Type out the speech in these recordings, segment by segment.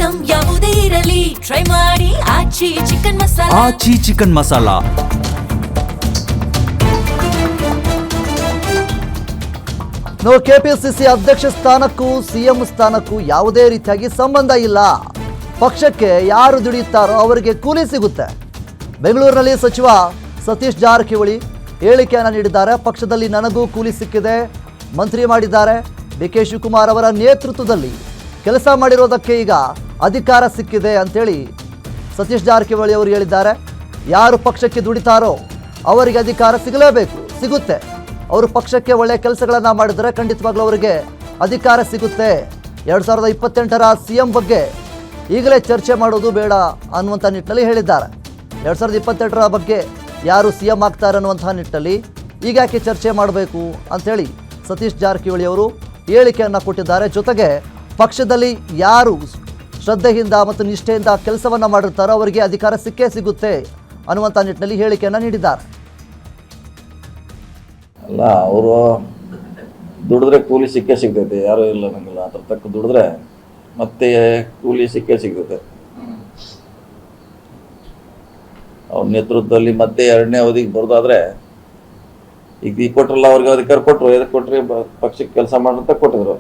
Item ಯಾವುದೇ ಇರಲಿ try ಮಾಡಿ ಆಚಿ ಚಿಕನ್ ಮಸಾಲಾ. ಆಚಿ ಚಿಕನ್ ಮಸಾಲಾ. ಕೆಪಿಸಿಸಿ ಅಧ್ಯಕ್ಷ ಸ್ಥಾನಕ್ಕೂ ಸಿಎಂ ಸ್ಥಾನಕ್ಕೂ ಯಾವುದೇ ರೀತಿಯಾಗಿ ಸಂಬಂಧ ಇಲ್ಲ. ಪಕ್ಷಕ್ಕೆ ಯಾರು ದುಡಿಯುತ್ತಾರೋ ಅವರಿಗೆ ಕೂಲಿ ಸಿಗುತ್ತೆ. ಬೆಂಗಳೂರಿನಲ್ಲಿ ಸಚಿವ ಸತೀಶ್ ಜಾರಕಿಹೊಳಿ ಹೇಳಿಕೆಯನ್ನು ನೀಡಿದ್ದಾರೆ. ಪಕ್ಷದಲ್ಲಿ ನನಗೂ ಕೂಲಿ ಸಿಕ್ಕಿದೆ, ಮಂತ್ರಿ ಮಾಡಿದ್ದಾರೆ. ಡಿ.ಕೆ. ಶಿವಕುಮಾರ್ ಅವರ ನೇತೃತ್ವದಲ್ಲಿ ಕೆಲಸ ಮಾಡಿರೋದಕ್ಕೆ ಈಗ ಅಧಿಕಾರ ಸಿಕ್ಕಿದೆ ಅಂತೇಳಿ ಸತೀಶ್ ಜಾರಕಿಹೊಳಿ ಅವರು ಹೇಳಿದ್ದಾರೆ. ಯಾರು ಪಕ್ಷಕ್ಕೆ ದುಡಿತಾರೋ ಅವರಿಗೆ ಅಧಿಕಾರ ಸಿಗಲೇಬೇಕು, ಸಿಗುತ್ತೆ. ಅವರು ಪಕ್ಷಕ್ಕೆ ಒಳ್ಳೆಯ ಕೆಲಸಗಳನ್ನು ಮಾಡಿದರೆ ಖಂಡಿತವಾಗ್ಲೂ ಅವರಿಗೆ ಅಧಿಕಾರ ಸಿಗುತ್ತೆ. 2028ರ ಸಿಎಂ ಬಗ್ಗೆ ಈಗಲೇ ಚರ್ಚೆ ಮಾಡೋದು ಬೇಡ ಅನ್ನುವಂಥ ನಿಟ್ಟಿನಲ್ಲಿ ಹೇಳಿದ್ದಾರೆ. 2028ರ ಬಗ್ಗೆ ಯಾರು ಸಿಎಂ ಆಗ್ತಾರೆ ಅನ್ನುವಂಥ ನಿಟ್ಟಿನಲ್ಲಿ ಈಗ ಯಾಕೆ ಚರ್ಚೆ ಮಾಡಬೇಕು ಅಂಥೇಳಿ ಸತೀಶ್ ಜಾರಕಿಹೊಳಿ ಅವರು ಹೇಳಿಕೆಯನ್ನು ಕೊಟ್ಟಿದ್ದಾರೆ. ಜೊತೆಗೆ ಪಕ್ಷದಲ್ಲಿ ಯಾರು ಶ್ರದ್ಧೆಯಿಂದ ಮತ್ತು ನಿಷ್ಠೆಯಿಂದ ಕೆಲಸವನ್ನು ಮಾಡಿರ್ತಾರೋ ಅವರಿಗೆ ಅಧಿಕಾರ ಸಿಕ್ಕೇ ಸಿಗುತ್ತೆ ಅನ್ನುವಂಥ ನಿಟ್ಟಿನಲ್ಲಿ ಹೇಳಿಕೆಯನ್ನು ನೀಡಿದ್ದಾರೆ. ಅಲ್ಲ, ಅವರು ದುಡಿದ್ರೆ ಕೂಲಿ ಸಿಕ್ಕೇ ಸಿಗ್ತೈತೆ, ಯಾರೂ ಇಲ್ಲ ನಂಗಿಲ್ಲ. ಅದ್ರ ತಕ್ಕ ದುಡಿದ್ರೆ ಮತ್ತೆ ಕೂಲಿ ಸಿಕ್ಕೇ ಸಿಗ್ತೈತೆ. ಅವ್ರ ನೇತೃತ್ವದಲ್ಲಿ ಮತ್ತೆ 2ನೇ ಅವಧಿಗೆ ಬರೋದಾದ್ರೆ ಈಗ ಕೊಟ್ರಲ್ಲ, ಅವ್ರಿಗೆ ಅಧಿಕಾರ ಕೊಟ್ಟರು. ಎದಕ್ಕೆ ಕೊಟ್ರಿ? ಪಕ್ಷಕ್ಕೆ ಕೆಲಸ ಮಾಡೋಂತ ಕೊಟ್ಟಿದ್ರು.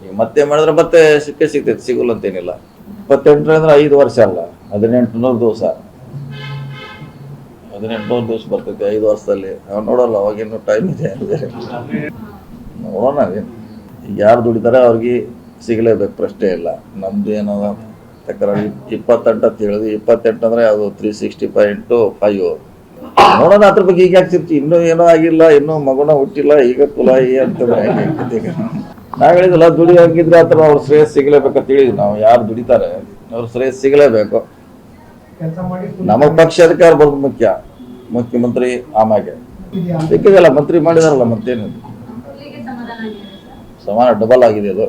ಈಗ ಮತ್ತೆ ಮಾಡಿದ್ರೆ ಮತ್ತೆ ಸಿಕ್ಕೇ ಸಿಗ್ತೈತೆ, ಸಿಗಲ್ಲ ಅಂತೇನಿಲ್ಲ. 28 ಅಂದ್ರೆ 5 ವರ್ಷ ಅಲ್ಲ, 1800 ದಿವಸ. 1800 ದಿವಸ ಬರ್ತೈತೆ 5 ವರ್ಷದಲ್ಲಿ. ನಾವು ನೋಡಲ್ಲ, ಅವಾಗೇನು ಟೈಮ್ ಇದೆ. ನೋಡೋಣ, ಈಗ ಯಾರು ದುಡಿತಾರೆ ಅವ್ರಿಗೆ ಸಿಗಲೇಬೇಕು, ಪ್ರಶ್ನೆ ಇಲ್ಲ. ನಮ್ದು ಏನದ ತಕರಾರು 28 ಅಂತ ಹೇಳಿದ್ವಿ. 28 ಅಂದ್ರೆ ಅದು 365 × 5. ನೋಡೋಣ ಅದ್ರ ಬಗ್ಗೆ. ಈಗ ಯಾಕೆ ಸಿರ್ತಿ? ಇನ್ನೂ ಏನೋ ಆಗಿಲ್ಲ, ಇನ್ನೂ ಮಗುನ ಹುಟ್ಟಿಲ್ಲ, ಈಗ ಕುಲಾಯಿ ಅಂತಂದ್ರೆ ಈಗ ನಾವು ಹೇಳಿದಲ್ಲ, ದುಡಿಯೋಂಗಿದ್ರೆ ಅಥವಾ ಅವ್ರ ಶ್ರೇಯಸ್ ಸಿಗಲೇಬೇಕಂತ ಹೇಳಿದ್ವಿ ನಾವು. ಯಾರು ದುಡಿತಾರೆ ಅವ್ರ ಶ್ರೇಯಸ್ ಸಿಗಲೇಬೇಕು. ನಮಗೆ ಪಕ್ಷ ಅಧಿಕಾರ ಬರೋದು ಮುಖ್ಯ. ಮುಖ್ಯಮಂತ್ರಿ ಆಮ್ಯಾಗೆ ಸಿಕ್ಕಿದೆಲ್ಲ, ಮಂತ್ರಿ ಮಾಡಿದಾರಲ್ಲ, ಮತ್ತೇನು ಸಮಾನ ಡಬಲ್ ಆಗಿದೆ ಅದು.